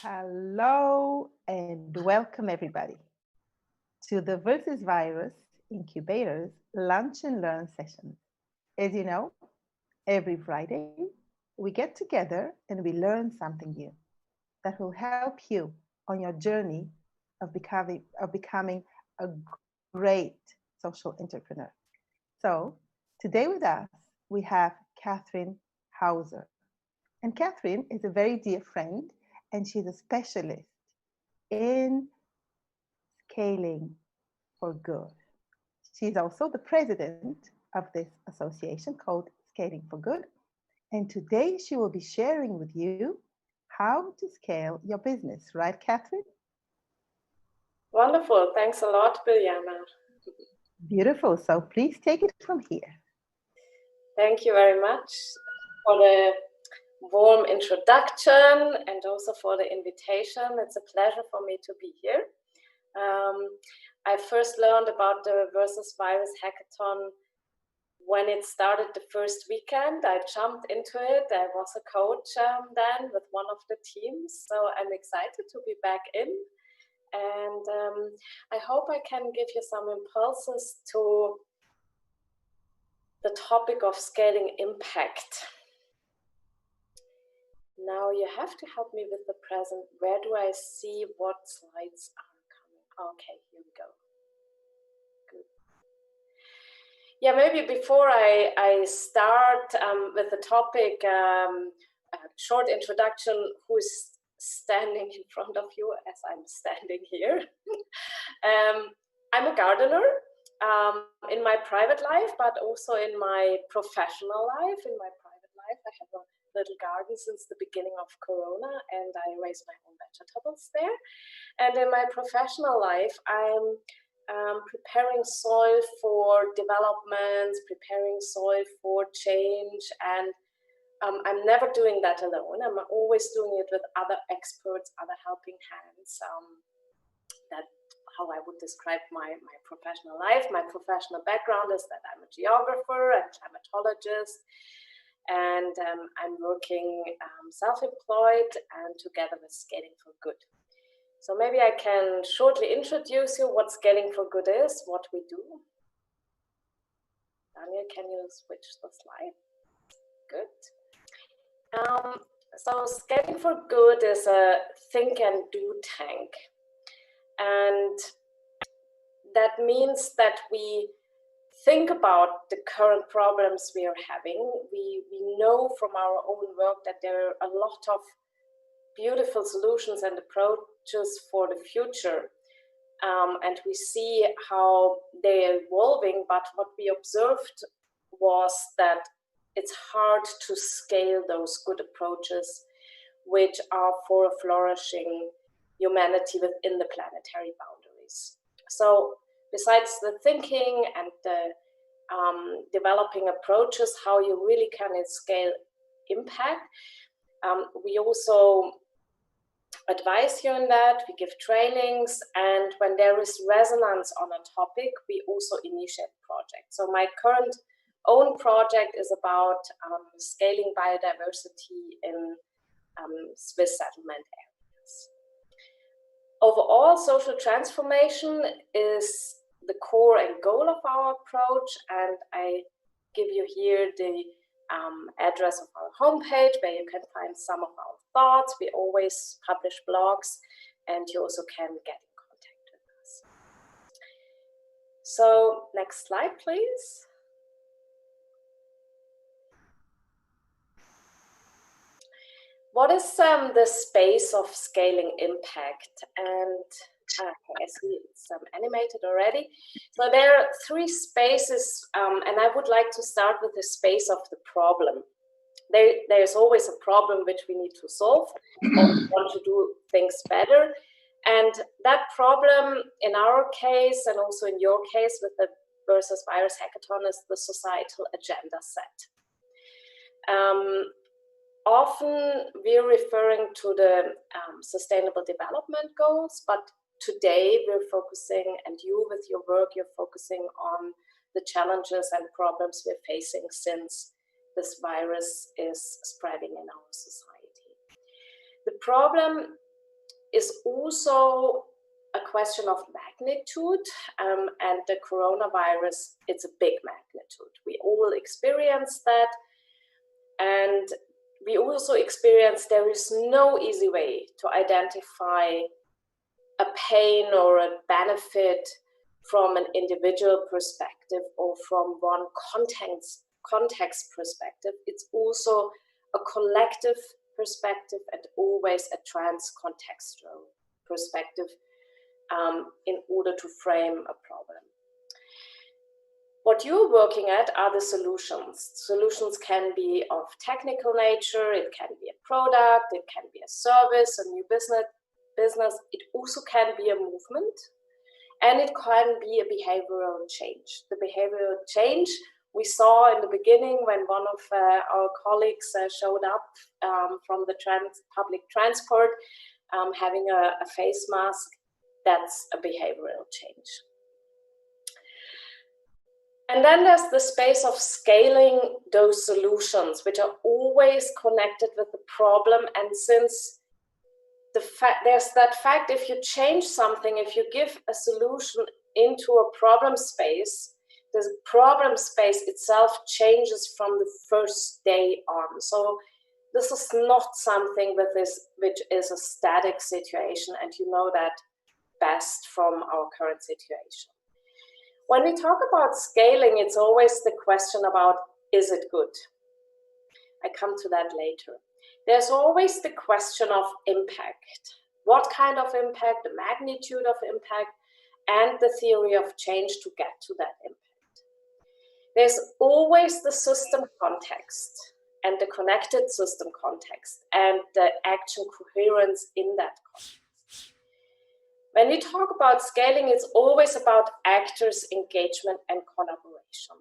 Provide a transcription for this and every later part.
Hello and welcome everybody to the Versus Virus Incubator's Lunch and Learn session. As you know, every Friday we get together and we learn something new that will help you on your journey of becoming a great social entrepreneur. So today with us we have Katrin Hauser. And Katrin is a very dear friend and she's a specialist in scaling for good. She's also the president of this association called Scaling for Good. And today she will be sharing with you how to scale your business, right, Katrin? Wonderful. Thanks a lot, Biljana. Beautiful. So please take it from here. Thank you very much for the warm introduction and also for the invitation. It's a pleasure for me to be here. I first learned about the Versus Virus Hackathon when it started the first weekend. I jumped into it. I was a coach then with one of the teams. So I'm excited to be back in. And I hope I can give you some impulses to the topic of scaling impact. Now you have to help me with the present. Where do I see what slides are coming? Okay, here we go. Good. Yeah, maybe before I start with the topic, a short introduction, who's standing in front of you as I'm standing here. I'm a gardener in my private life, but also in my professional life. In my private life, I have a little garden since the beginning of Corona, and I raise my own vegetables there. And in my professional life, I'm preparing soil for development, preparing soil for change, and I'm never doing that alone. I'm always doing it with other experts, other helping hands. That's how I would describe my professional life. My professional background is that I'm a geographer and climatologist, and I'm working self-employed and together with Scaling for Good. So maybe I can shortly introduce you what Scaling for Good is, what we do. Daniel, can you switch the slide? Good. So Scaling for Good is a think and do tank. And that means that we think about the current problems we are having. We know from our own work that there are a lot of beautiful solutions and approaches for the future. And we see how they're evolving, but what we observed was that it's hard to scale those good approaches which are for a flourishing humanity within the planetary boundaries. So besides the thinking and the developing approaches, how you really can scale impact, we also advise you in that. We give trainings, and when there is resonance on a topic, we also initiate projects. So my current own project is about scaling biodiversity in Swiss settlement areas. Overall, social transformation is the core and goal of our approach, and I give you here the address of our homepage where you can find some of our thoughts. We always publish blogs, and you also can get in contact with us. So next slide, please. What is the space of scaling impact? And okay, I see it's animated already. So there are three spaces, and I would like to start with the space of the problem. There's always a problem which we need to solve, or we want to do things better. And that problem, in our case, and also in your case with the Versus Virus Hackathon, is the societal agenda set. Often we're referring to the Sustainable Development Goals, but today we're focusing, and you with your work, you're focusing on the challenges and problems we're facing since this virus is spreading in our society. The problem is also a question of magnitude, and the coronavirus, it's a big magnitude. We all experience that, and we also experience there is no easy way to identify a pain or a benefit from an individual perspective or from one context perspective. It's also a collective perspective and always a trans-contextual perspective in order to frame a problem. What you're working at are the solutions. Solutions can be of technical nature, it can be a product, it can be a service, a new business. It also can be a movement, and it can be a behavioral change. The behavioral change we saw in the beginning when one of our colleagues showed up from the public transport having a face mask. That's a behavioral change. And then there's the space of scaling those solutions, which are always connected with the problem. And since there's that fact, if you change something, if you give a solution into a problem space, the problem space itself changes from the first day on. So this is not something which is a static situation, and you know that best from our current situation. When we talk about scaling, it's always the question about, is it good? I come to that later. There's always the question of impact. What kind of impact, the magnitude of impact, and the theory of change to get to that impact. There's always the system context and the connected system context and the action coherence in that context. When we talk about scaling, it's always about actors' engagement and collaboration.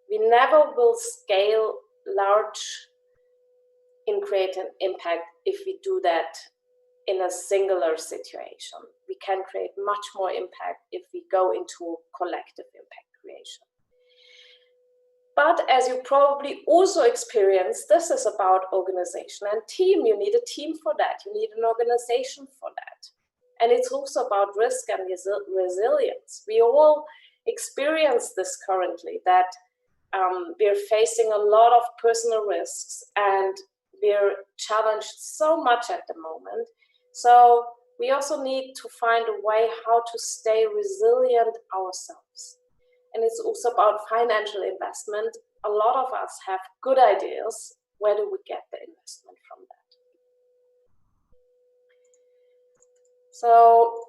We never will scale large in creating impact if we do that in a singular situation. We can create much more impact if we go into collective impact creation. But as you probably also experienced, this is about organization and team. You need a team for that. You need an organization for that. And it's also about risk and resilience. We all experience this currently, that we're facing a lot of personal risks and we're challenged so much at the moment. So we also need to find a way how to stay resilient ourselves. And it's also about financial investment. A lot of us have good ideas. Where do we get the investment from that? So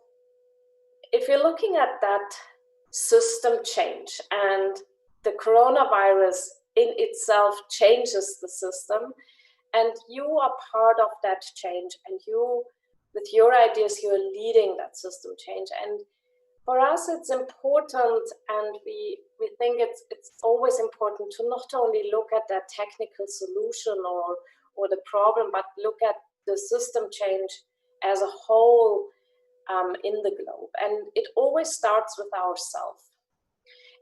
if you're looking at that system change, and the coronavirus in itself changes the system, and you are part of that change, and you, with your ideas, you're leading that system change. And for us, it's important, and we think it's always important to not only look at that technical solution or the problem, but look at the system change as a whole in the globe. And it always starts with ourselves.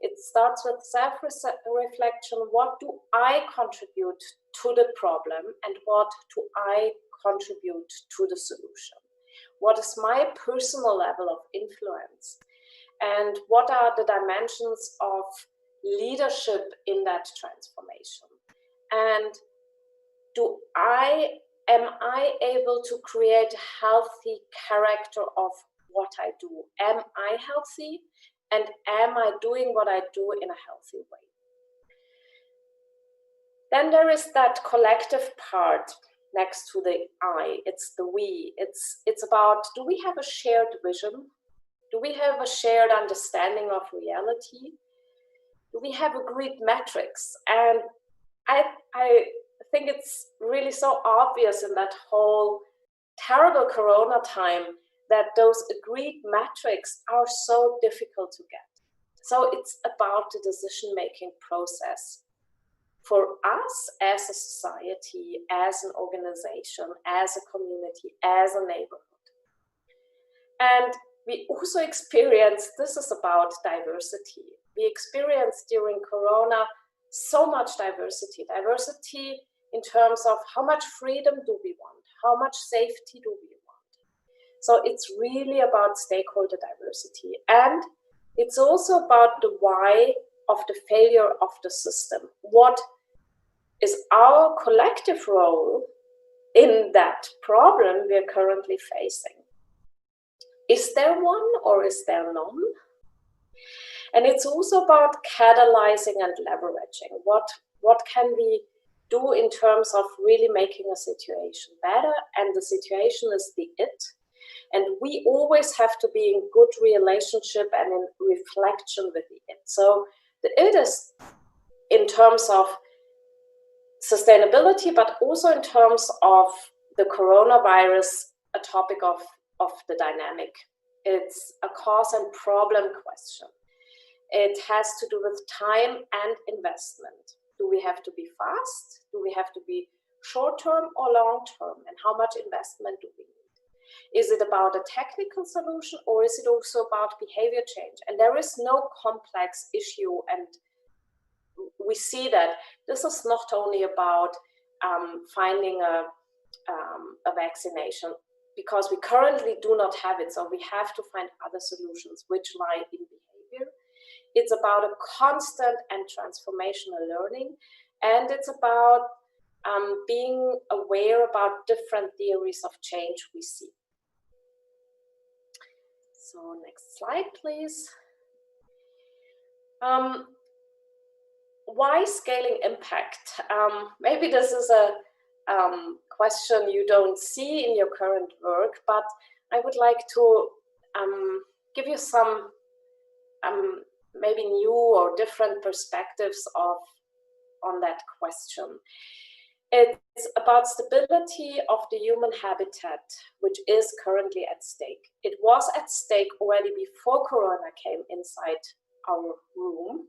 It starts with self-reflection. What do I contribute to the problem, and what do I contribute to the solution? What is my personal level of influence? And what are the dimensions of leadership in that transformation? And am I able to create a healthy character of what I do? Am I healthy? And am I doing what I do in a healthy way? Then there is that collective part next to the I. It's the we. It's about, do we have a shared vision? Do we have a shared understanding of reality? Do we have agreed metrics? And I think it's really so obvious in that whole terrible corona time that those agreed metrics are so difficult to get. So it's about the decision-making process for us as a society, as an organization, as a community, as a neighborhood. And we also experience, this is about diversity. We experienced during Corona so much diversity. Diversity in terms of how much freedom do we want? How much safety do we want? So it's really about stakeholder diversity. And it's also about the why of the failure of the system. What is our collective role in that problem we're currently facing? Is there one or is there none? And it's also about catalyzing and leveraging. What can we do in terms of really making a situation better? And the situation is the it. And we always have to be in good relationship and in reflection with the it. So the it is in terms of sustainability, but also in terms of the coronavirus, a topic of the dynamic. It's a cause and problem question. It has to do with time and investment. Do we have to be fast? Do we have to be short-term or long-term? And how much investment do we need? Is it about a technical solution, or is it also about behavior change? And there is no complex issue, and we see that this is not only about finding a vaccination, because we currently do not have it, so we have to find other solutions which lie in behavior. It's about a constant and transformational learning, and it's about being aware about different theories of change we see. So next slide, please. Why scaling impact? Maybe this is a question you don't see in your current work, but I would like to give you some maybe new or different perspectives on that question. It's about stability of the human habitat, which is currently at stake. It was at stake already before Corona came inside our room.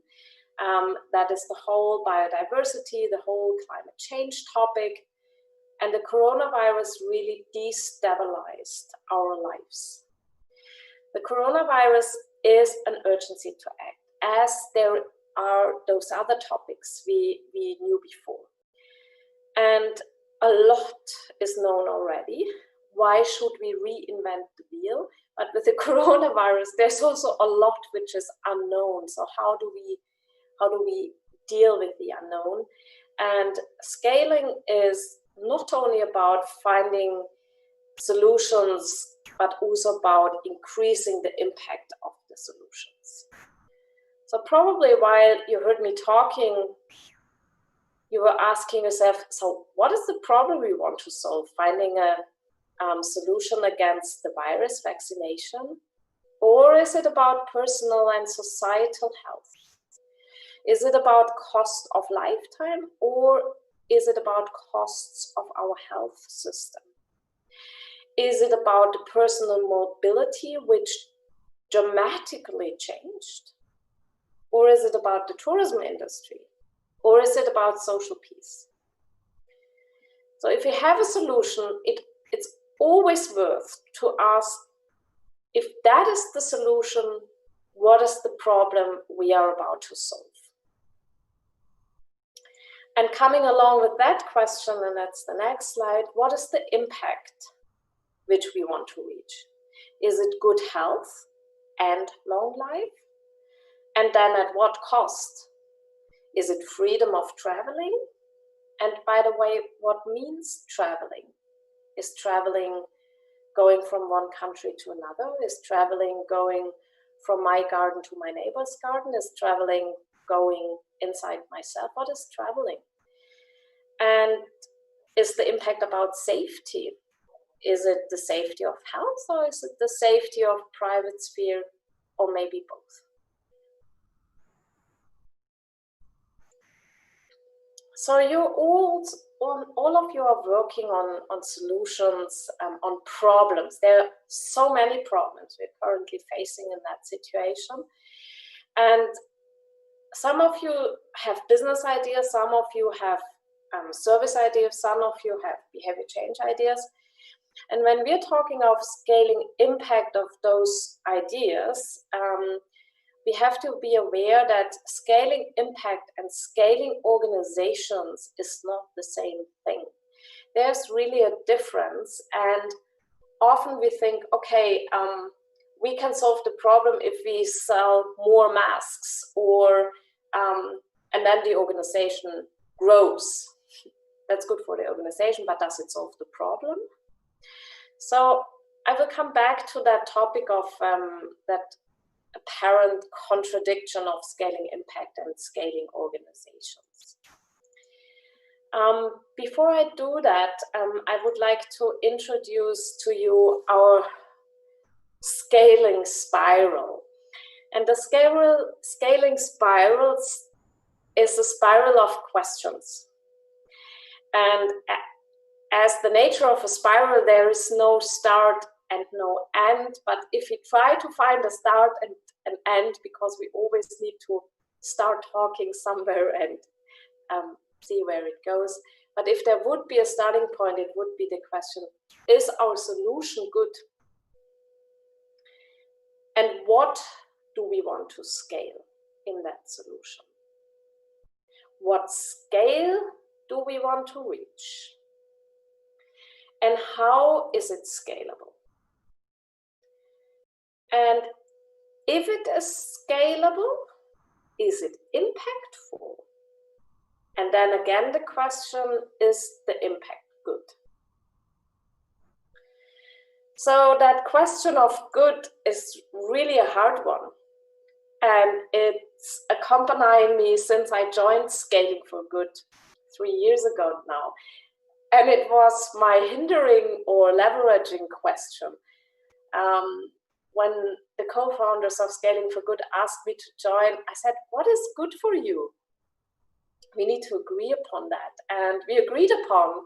That is the whole biodiversity, the whole climate change topic. And the coronavirus really destabilized our lives. The coronavirus is an urgency to act, as there are those other topics we knew before. And a lot is known already. Why should we reinvent the wheel? But with the coronavirus, there's also a lot which is unknown. So how do we deal with the unknown? And scaling is not only about finding solutions, but also about increasing the impact of the solutions. So probably while you heard me talking, you were asking yourself, so what is the problem we want to solve? Finding a solution against the virus, vaccination? Or is it about personal and societal health? Is it about cost of lifetime, or is it about costs of our health system? Is it about the personal mobility, which dramatically changed? Or is it about the tourism industry? Or is it about social peace? So if we have a solution, it's always worth to ask, if that is the solution, what is the problem we are about to solve? And coming along with that question, and that's the next slide, what is the impact which we want to reach? Is it good health and long life? And then at what cost? Is it freedom of traveling? And by the way, what means traveling? Is traveling going from one country to another? Is traveling going from my garden to my neighbor's garden? Is traveling going inside myself? What is traveling? And is the impact about safety? Is it the safety of health, or is it the safety of private sphere, or maybe both? So you all of you are working on solutions, on problems. There are so many problems we're currently facing in that situation. And some of you have business ideas, some of you have service ideas, some of you have behavior change ideas. And when we're talking of scaling impact of those ideas, we have to be aware that scaling impact and scaling organizations is not the same thing. There's really a difference, and often we think, okay, we can solve the problem if we sell more masks, or and then the organization grows. That's good for the organization, but does it solve the problem? So I will come back to that topic of that apparent contradiction of scaling impact and scaling organizations. Before I do that, I would like to introduce to you our scaling spiral. And the scaling spirals is a spiral of questions. And as the nature of a spiral, there is no start and no end. But if you try to find a start and an end, because we always need to start talking somewhere and see where it goes. But if there would be a starting point, it would be the question, is our solution good? And what do we want to scale in that solution? What scale do we want to reach? And how is it scalable? And if it is scalable, is it impactful? And then again, the question, is the impact good? So that question of good is really a hard one. And it's accompanying me since I joined Scaling for Good 3 years ago now. And it was my hindering or leveraging question. When the co-founders of Scaling for Good asked me to join, I said, what is good for you? We need to agree upon that. And we agreed upon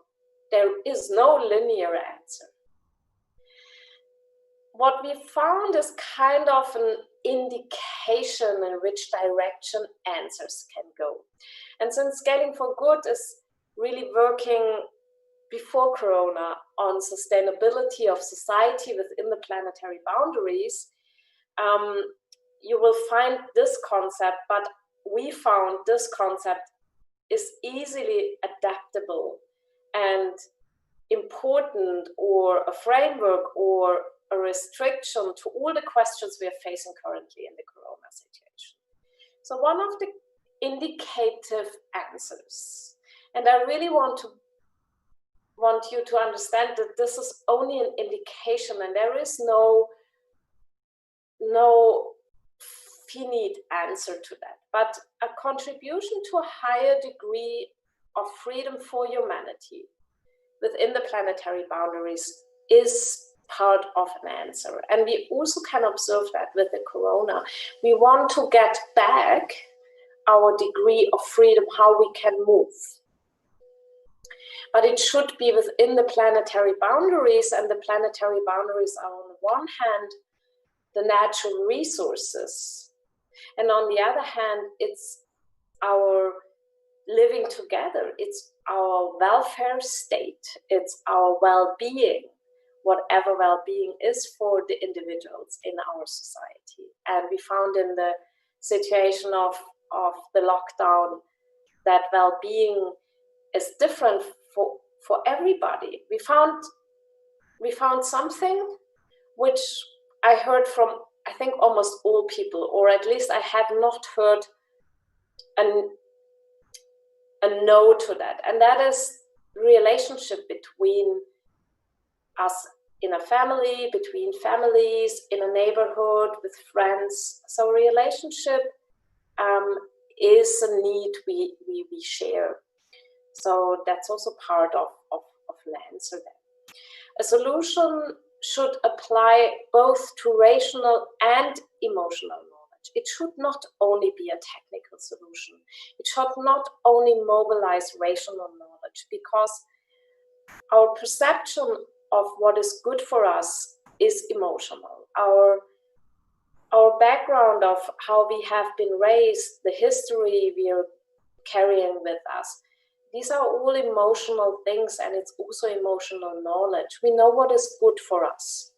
there is no linear answer. What we found is kind of an indication in which direction answers can go. And since Scaling for Good is really working before Corona on sustainability of society within the planetary boundaries, you will find this concept, but we found this concept is easily adaptable and important, or a framework or a restriction to all the questions we are facing currently in the Corona situation. So one of the indicative answers, and I really want you to understand that this is only an indication, and there is no finite answer to that, but a contribution to a higher degree of freedom for humanity within the planetary boundaries is part of an answer. And we also can observe that with the Corona. We want to get back our degree of freedom, how we can move. But it should be within the planetary boundaries, and the planetary boundaries are on the one hand the natural resources, and on the other hand it's our living together, it's our welfare state, it's our well-being, whatever well-being is for the individuals in our society. And we found in the situation of the lockdown that well-being is different for everybody. We found something which I heard from, I think, almost all people, or at least I have not heard a no to that. And that is relationship between us in a family, between families, in a neighborhood, with friends. So relationship is a need we share. So that's also part of an answer there. A solution should apply both to rational and emotional knowledge. It should not only be a technical solution. It should not only mobilize rational knowledge, because our perception of what is good for us is emotional. Our background of how we have been raised, the history we are carrying with us, these are all emotional things, and it's also emotional knowledge. We know what is good for us.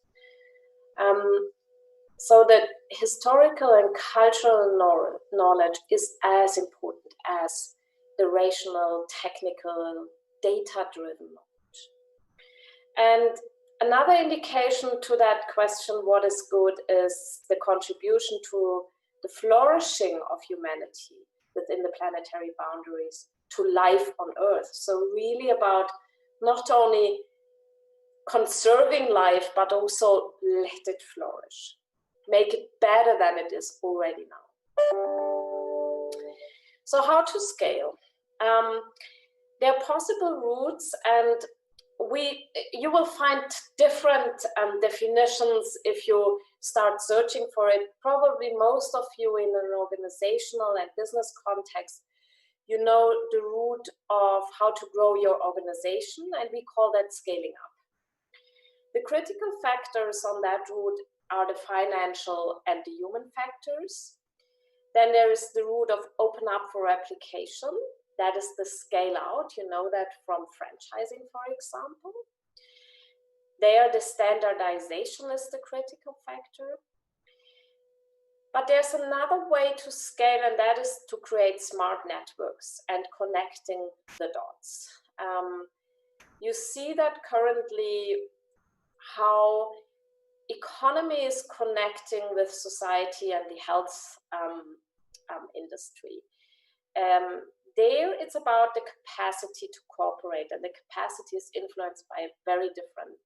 So that historical and cultural knowledge is as important as the rational, technical, data-driven knowledge. And Another indication to that question, what is good, is the contribution to the flourishing of humanity within the planetary boundaries, to life on Earth. So really about not only conserving life, but also let it flourish. Make it better than it is already now. So how to scale? There are possible routes, and you will find different definitions if you start searching for it. Probably most of you in an organizational and business context, you know the route of how to grow your organization, and we call that scaling up. The critical factors on that route are the financial and the human factors. Then there is the route of open up for replication. That is the scale out. You know that from franchising, for example. There, the standardization is the critical factor. But there's another way to scale, and that is to create smart networks and connecting the dots. You see that currently how economy is connecting with society and the health industry. There, it's about the capacity to cooperate, and the capacity is influenced by very different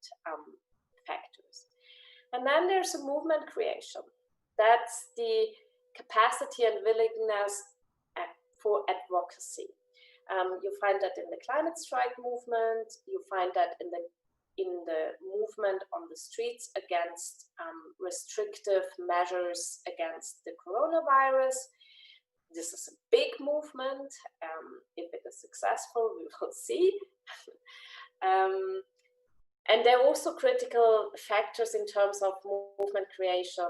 factors. And then there's a movement creation. That's the capacity and willingness for advocacy. You find that in the climate strike movement. You find that in the movement on the streets against restrictive measures against the coronavirus. This is a big movement. If it is successful, we will see. And there are also critical factors in terms of movement creation.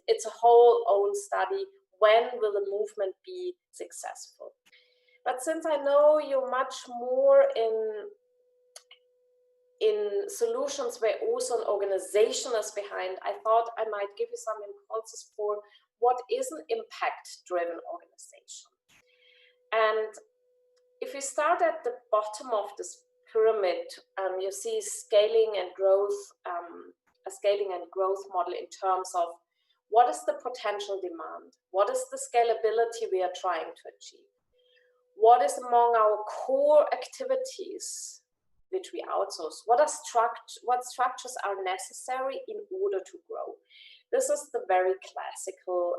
It's a whole own study. When will the movement be successful? But since I know you're much more in solutions where also an organization is behind, I thought I might give you some impulses for what is an impact-driven organization. And if you start at the bottom of this pyramid, you see scaling and growth, a scaling and growth model in terms of what is the potential demand? What is the scalability we are trying to achieve? What is among our core activities which we outsource? What structures are necessary in order to grow? This is the very classical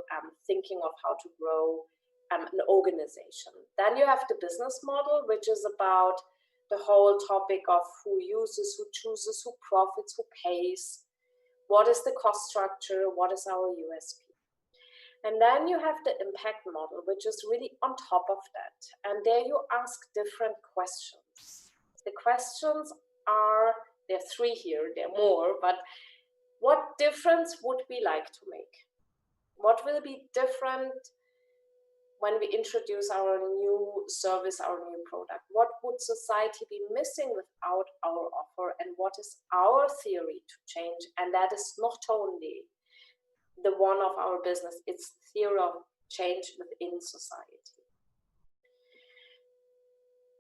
thinking of how to grow an organization. Then you have the business model, which is about the whole topic of who uses, who chooses, who profits, who pays, what is the cost structure, what is our USP. And then you have the impact model, which is really on top of that. And there you ask different questions. The questions are, there are three here, there are more, but what difference would we like to make? What will be different when we introduce our new service, our new product? What would society be missing without our offer? And what is our theory to change? And that is not only the one of our business, it's theory of change within society.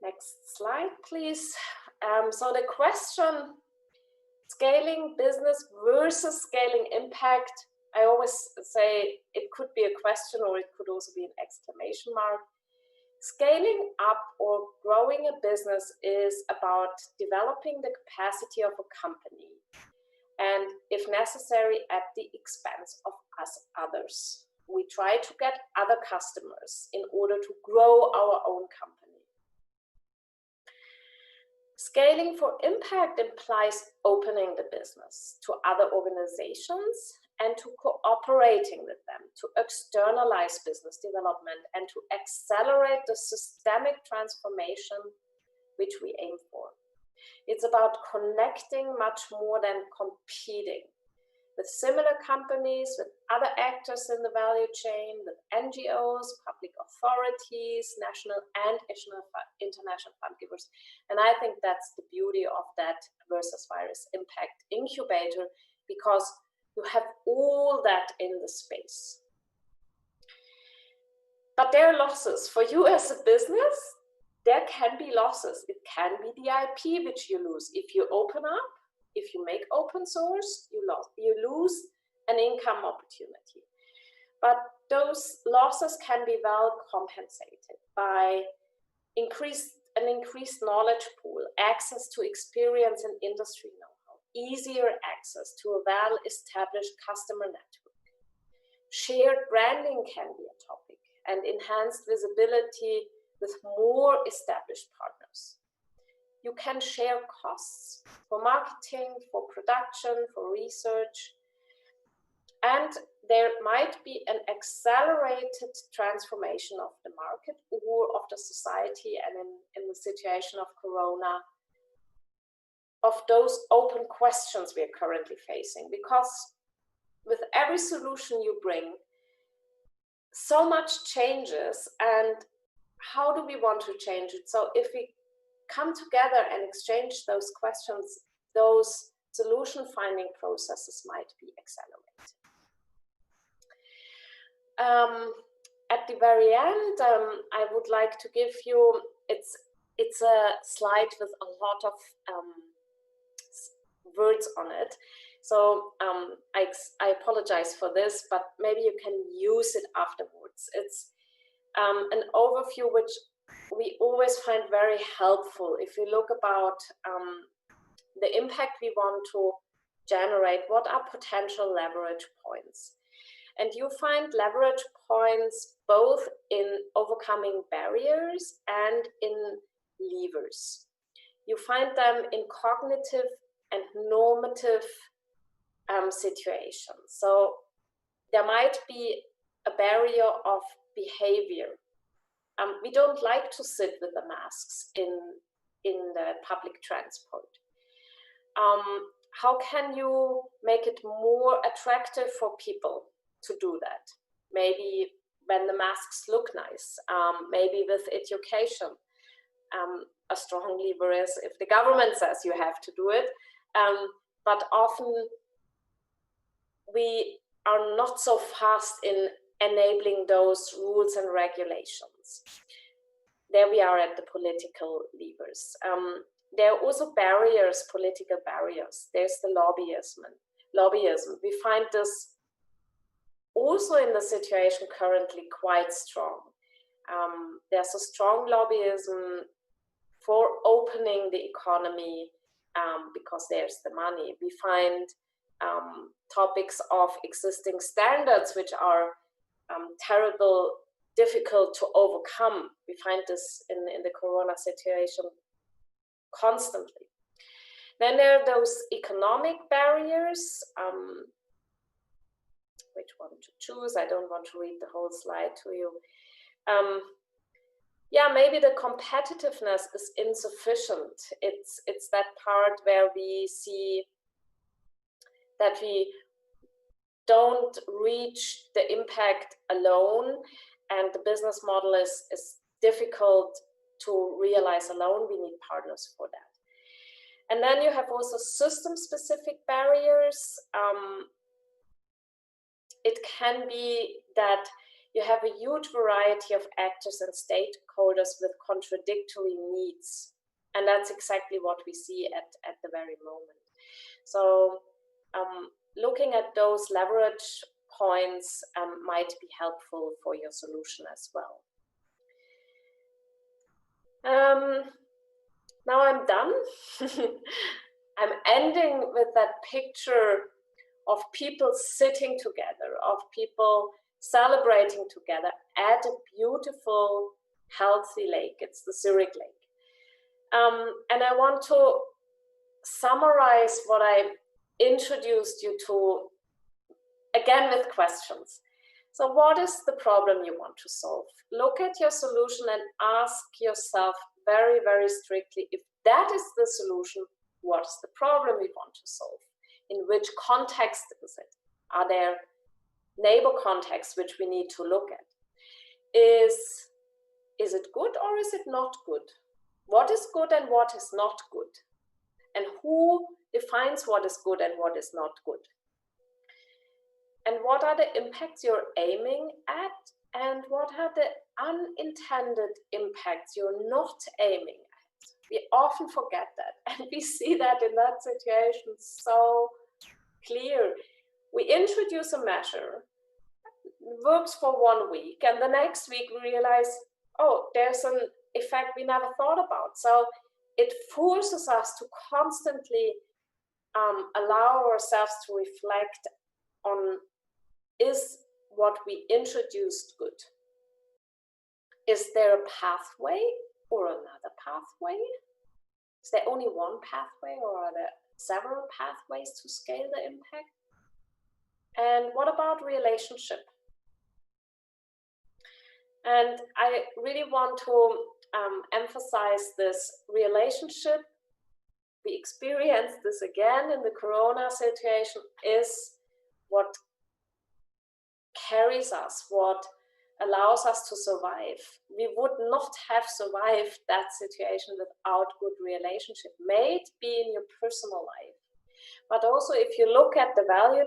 Next slide, please. So the question, scaling business versus scaling impact, I always say it could be a question or it could also be an exclamation mark. Scaling up or growing a business is about developing the capacity of a company, and if necessary, at the expense of us others. We try to get other customers in order to grow our own company. Scaling for impact implies opening the business to other organizations and to cooperating with them, to externalize business development and to accelerate the systemic transformation which we aim for. It's about connecting much more than competing with similar companies, with other actors in the value chain, with NGOs, public authorities, national and international fund givers. And I think that's the beauty of that versus virus impact incubator, because you have all that in the space. But there are losses. For you as a business, there can be losses. It can be the IP which you lose if you open up. If you make open source, you lose an income opportunity. But those losses can be well compensated by an increased knowledge pool, access to experience and industry know-how, easier access to a well-established customer network. Shared branding can be a topic, and enhanced visibility with more established partners. You can share costs for marketing, for production, for research, and there might be an accelerated transformation of the market or of the society, and in the situation of Corona, of those open questions we are currently facing. Because with every solution you bring, so much changes, and how do we want to change it? So if we come together and exchange those questions, those solution finding processes might be accelerated. At the very end, I would like to give you, it's a slide with a lot of words on it. So I apologize for this, but maybe you can use it afterwards. It's an overview which we always find very helpful if we look about the impact we want to generate, what are potential leverage points. And you find leverage points both in overcoming barriers and in levers. You find them in cognitive and normative situations. So there might be a barrier of behavior. We don't like to sit with the masks in the public transport. How can you make it more attractive for people to do that? Maybe when the masks look nice, maybe with education. A strong lever is if the government says you have to do it, but often we are not so fast in enabling those rules and regulations. There we are at the political levers. There are also barriers, political barriers. There's the lobbyism. We find this also in the situation currently quite strong. There's a strong lobbyism for opening the economy because there's the money. We find topics of existing standards which are terrible, difficult to overcome. We find this in the Corona situation constantly. Then there are those economic barriers. Which one to choose? I don't want to read the whole slide to you. Yeah, maybe the competitiveness is insufficient. It's that part where we see that we don't reach the impact alone, and the business model is difficult to realize alone. We need partners for that. And then you have also system-specific barriers. It can be that you have a huge variety of actors and stakeholders with contradictory needs. And that's exactly what we see at the very moment. So looking at those leverage points might be helpful for your solution as well. Now I'm done. I'm ending with that picture of people sitting together, of people celebrating together at a beautiful, healthy lake. It's the Zurich Lake. And I want to summarize what I introduced you to, again with questions. So what is the problem you want to solve? Look at your solution and ask yourself very, very strictly, if that is the solution, what's the problem we want to solve? In which context is it? Are there neighbor contexts which we need to look at? Is it good or is it not good? What is good and what is not good? And who defines what is good and what is not good? And what are the impacts you're aiming at? And what are the unintended impacts you're not aiming at? We often forget that, and we see that in that situation so clear. We introduce a measure, works for 1 week, and the next week we realize, oh, there's an effect we never thought about. So it forces us to constantly allow ourselves to reflect on, is what we introduced good? Is there a pathway or another pathway? Is there only one pathway, or are there several pathways to scale the impact? And what about relationship? And I really want to emphasize this relationship. We experience this again in the Corona situation, is what carries us, what allows us to survive. We would not have survived that situation without good relationship, may it be in your personal life. But also if you look at the value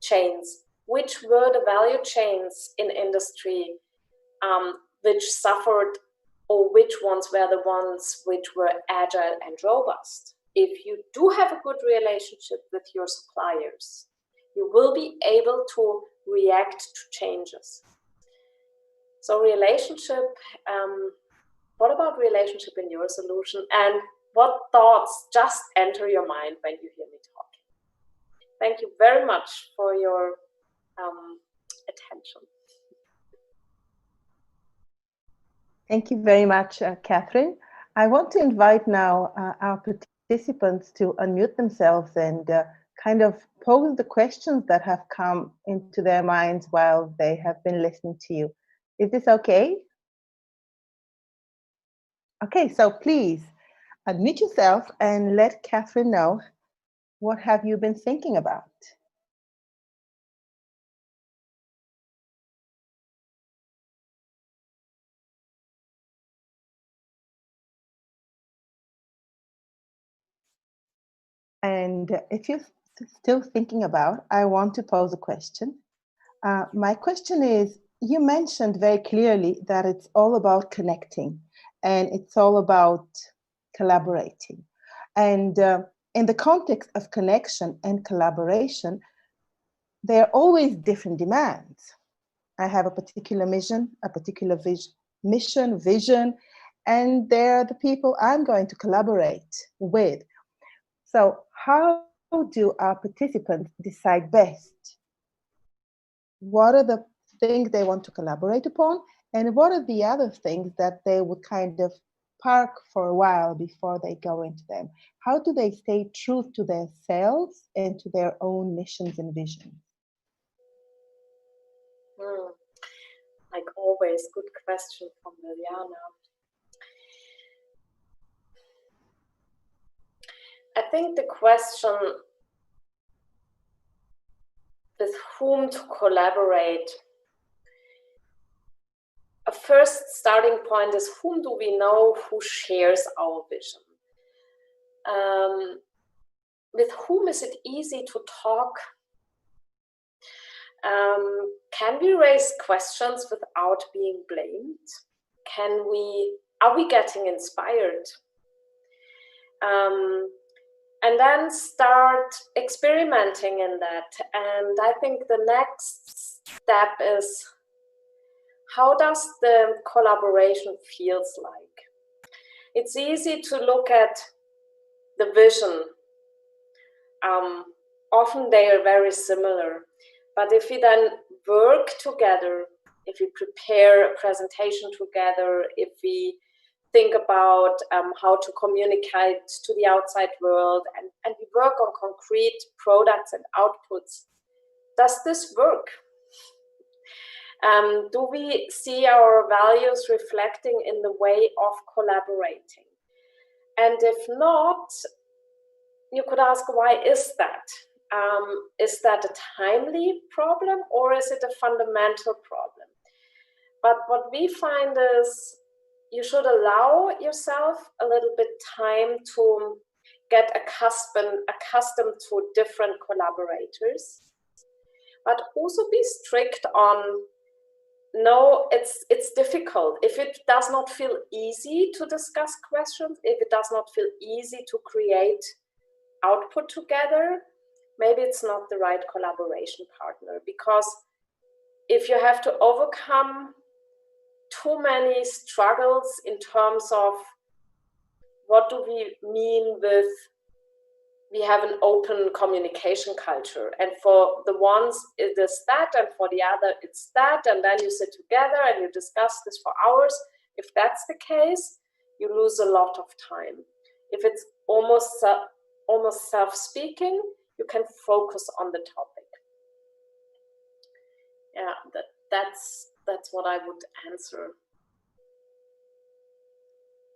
chains, which were the value chains in industry which suffered, or which ones were the ones which were agile and robust? If you do have a good relationship with your suppliers, you will be able to react to changes. So relationship, what about relationship in your solution? And what thoughts just enter your mind when you hear me talking? Thank you very much for your attention. Thank you very much, Katrin. I want to invite now our participants to unmute themselves and kind of pose the questions that have come into their minds while they have been listening to you. Is this okay? Okay, so please unmute yourself and let Katrin know, what have you been thinking about? And if you're still thinking about, I want to pose a question. My question is, you mentioned very clearly that it's all about connecting and it's all about collaborating. And in the context of connection and collaboration, there are always different demands. I have a particular mission, a particular vision, and they're the people I'm going to collaborate with. So how do our participants decide best? What are the things they want to collaborate upon? And what are the other things that they would kind of park for a while before they go into them? How do they stay true to themselves and to their own missions and visions? Like always, good question from Liliana. I think the question with whom to collaborate, a first starting point is, whom do we know who shares our vision? With whom is it easy to talk? Can we raise questions without being blamed? Are we getting inspired? And then start experimenting in that. And I think the next step is, how does the collaboration feels like? It's easy to look at the vision. Often they are very similar. But if we then work together, if we prepare a presentation together, if we think about how to communicate to the outside world, and we work on concrete products and outputs, does this work? Do we see our values reflecting in the way of collaborating? And if not, you could ask, why is that? Is that a timely problem, or is it a fundamental problem? But what we find is, you should allow yourself a little bit time to get accustomed to different collaborators, but also be strict on no, it's difficult. If it does not feel easy to discuss questions, if it does not feel easy to create output together, maybe it's not the right collaboration partner. Because if you have to overcome too many struggles in terms of what do we mean with we have an open communication culture, and for the ones it is that, and for the other it's that, and then you sit together and you discuss this for hours. If that's the case, you lose a lot of time. If it's almost self-speaking, you can focus on the topic. Yeah, that's what I would answer.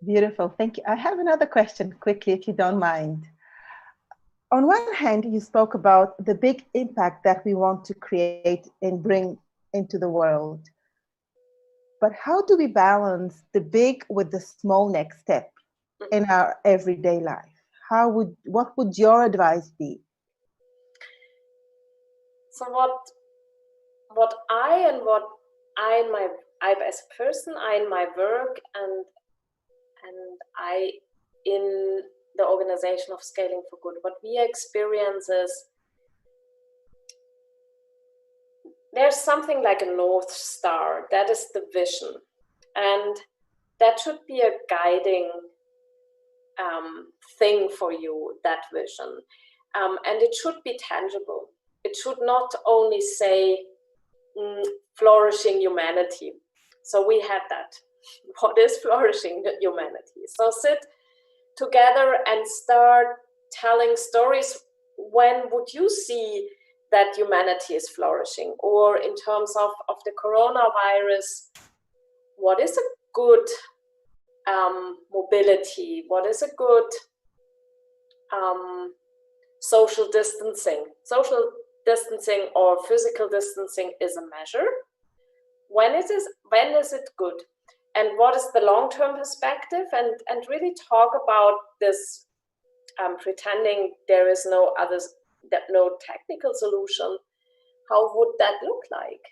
Beautiful, thank you. I have another question quickly, if you don't mind. On one hand, you spoke about the big impact that we want to create and bring into the world. But how do we balance the big with the small next step in our everyday life? What would your advice be? So what I as a person, I in my work, and I in the organization of Scaling for Good, what we experience is there's something like a North Star. That is the vision. And that should be a guiding thing for you, that vision. And it should be tangible. It should not only say flourishing humanity. So we had that. What is flourishing humanity? So sit together and start telling stories. When would you see that humanity is flourishing? Or in terms of the coronavirus, what is a good mobility? What is a good social distancing? Social distancing or physical distancing is a measure. When is it good? And what is the long-term perspective? And really talk about this pretending there is no technical solution. How would that look like?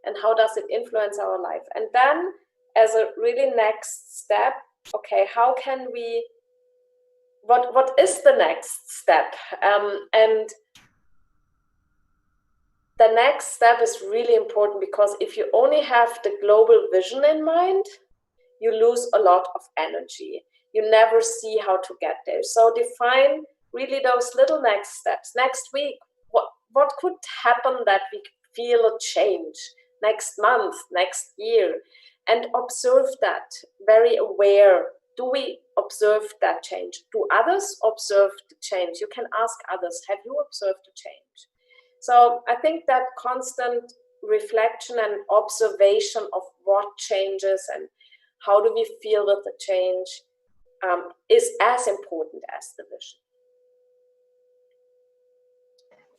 And how does it influence our life? And then as a really next step, okay, how can we, what is the next step? And the next step is really important, because if you only have the global vision in mind, you lose a lot of energy. You never see how to get there. So define really those little next steps. Next week, what could happen that we feel a change? Next month, next year, and observe that, very aware. Do we observe that change? Do others observe the change? You can ask others, have you observed the change? So I think that constant reflection and observation of what changes and how do we feel with the change is as important as the vision.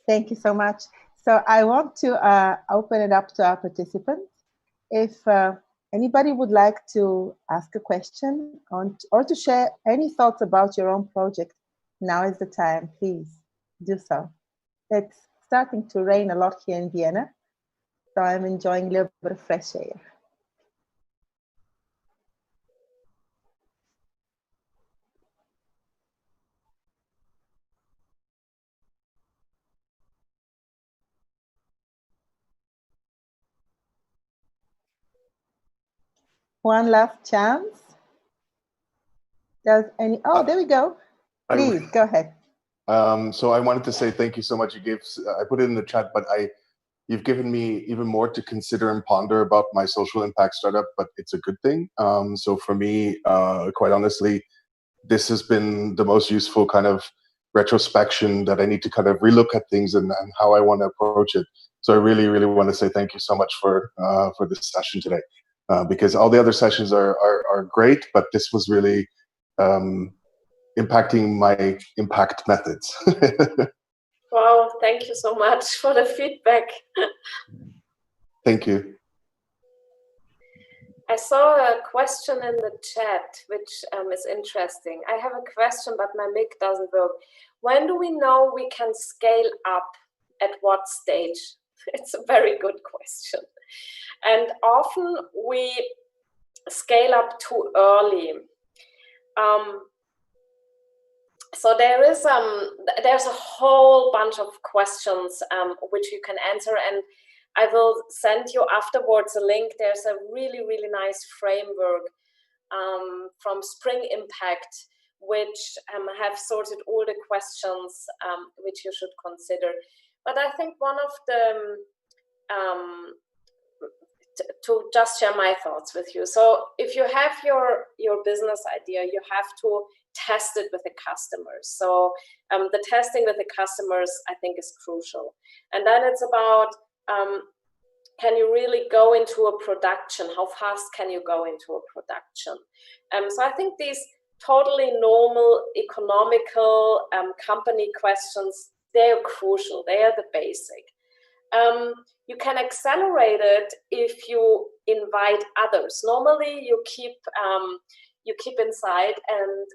Thank you so much. So I want to open it up to our participants. If anybody would like to ask a question or to share any thoughts about your own project, now is the time. Please do so. It's starting to rain a lot here in Vienna, so I'm enjoying a little bit of fresh air. One last chance. Does any? Oh, there we go. Please go ahead. So I wanted to say thank you so much. I put it in the chat, but you've given me even more to consider and ponder about my social impact startup, but it's a good thing. So for me, quite honestly, this has been the most useful kind of retrospection that I need to kind of relook at things and how I want to approach it. So I really, really want to say thank you so much for this session today, because all the other sessions are great, but this was really impacting my impact methods. Wow, thank you so much for the feedback. Thank you. I saw a question in the chat, which is interesting. I have a question, but my mic doesn't work. When do we know we can scale up? At what stage? It's a very good question. And often we scale up too early. So there's a whole bunch of questions which you can answer, and I will send you afterwards a link. There's a really, really nice framework from Spring Impact, which have sorted all the questions which you should consider. But I think one of the to just share my thoughts with you. So if you have your business idea, you have to test it with the customers. So the testing with the customers, I think, is crucial. And then it's about, can you really go into a production? How fast can you go into a production? So I think these totally normal economical company questions, they are crucial. They are the basic. You can accelerate it if you invite others. Normally, you keep inside, and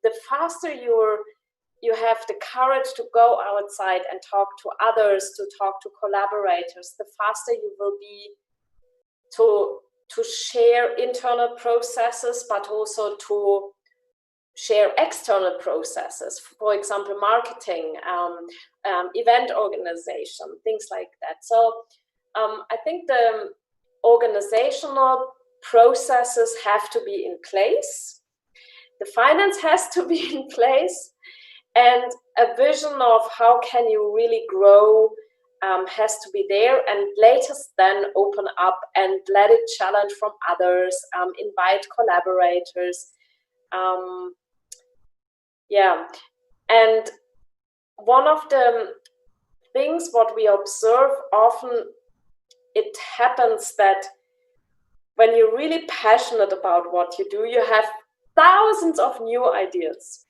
the faster you have the courage to go outside and talk to others, to talk to collaborators, the faster you will be to share internal processes, but also to share external processes, for example, marketing, event organization, things like that. So I think the organizational processes have to be in place. The finance has to be in place, and a vision of how can you really grow has to be there, and latest then open up and let it challenge from others, invite collaborators. Yeah, and one of the things what we observe often, it happens that when you're really passionate about what you do, you have thousands of new ideas.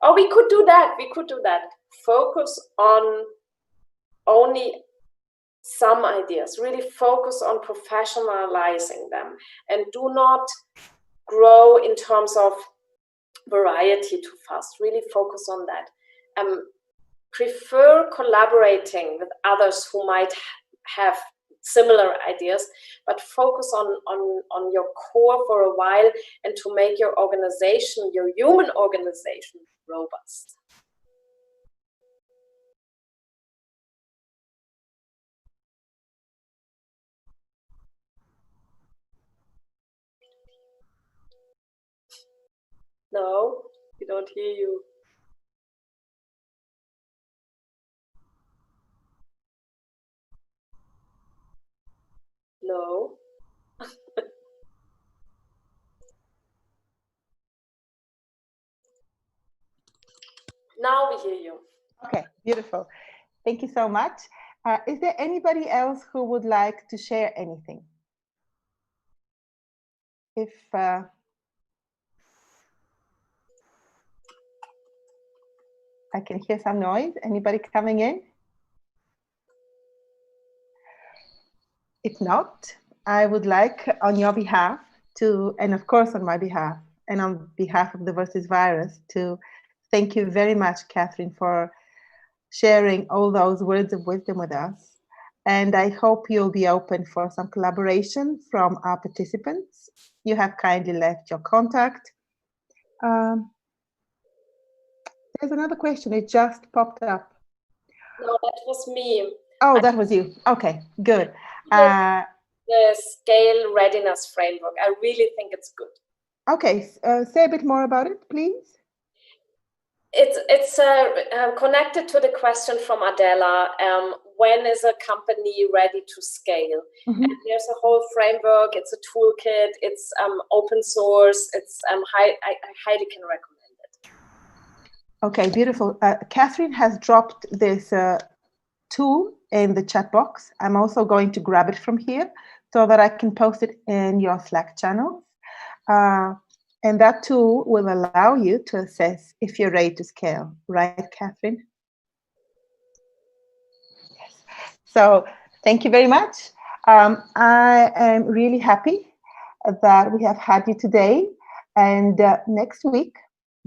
Oh, we could do that, we could do that. Focus on only some ideas, really focus on professionalizing them, and do not grow in terms of variety too fast. Really focus on that. Prefer collaborating with others who might have similar ideas, but focus on your core for a while, and to make your organization, your human organization, robust. No, we don't hear you. No. Now we hear you. Okay, beautiful. Thank you so much. Is there anybody else who would like to share anything? If I can hear some noise. Anybody coming in? If not, I would like, on your behalf, to, and of course on my behalf, and on behalf of the Versus Virus, to thank you very much, Katrin, for sharing all those words of wisdom with us. And I hope you'll be open for some collaboration from our participants. You have kindly left your contact. There's another question. It just popped up. No, that was me. Oh, that was you. Okay, good. The scale readiness framework. I really think it's good. Okay, say a bit more about it, please. It's connected to the question from Adela. When is a company ready to scale? Mm-hmm. And there's a whole framework. It's a toolkit. It's open source. It's I highly can recommend it. Okay, beautiful. Katrin has dropped this tool in the chat box. I'm also going to grab it from here so that I can post it in your Slack channel. And that tool will allow you to assess if you're ready to scale, right, Katrin? Yes. So thank you very much. I am really happy that we have had you today. And next week,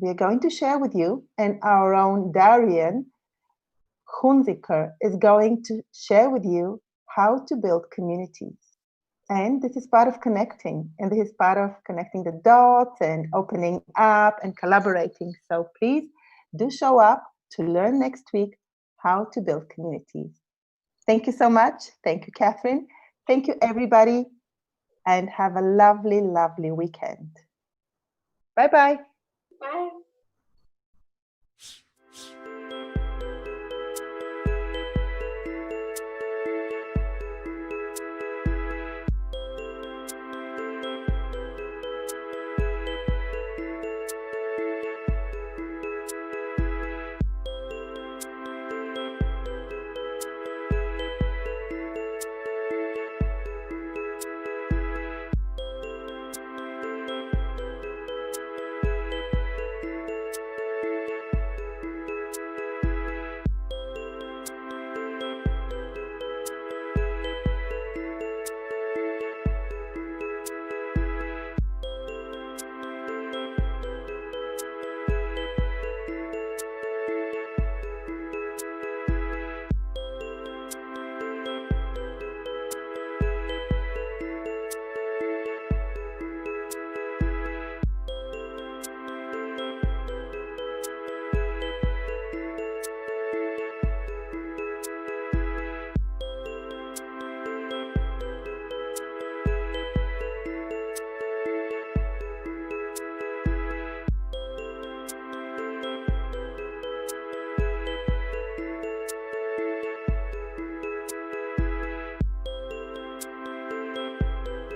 we're going to share with you, and our own Darian Hunziker is going to share with you how to build communities. And this is part of connecting. And this is part of connecting the dots and opening up and collaborating. So please do show up to learn next week how to build communities. Thank you so much. Thank you, Katrin. Thank you, everybody. And have a lovely, lovely weekend. Bye-bye. Bye.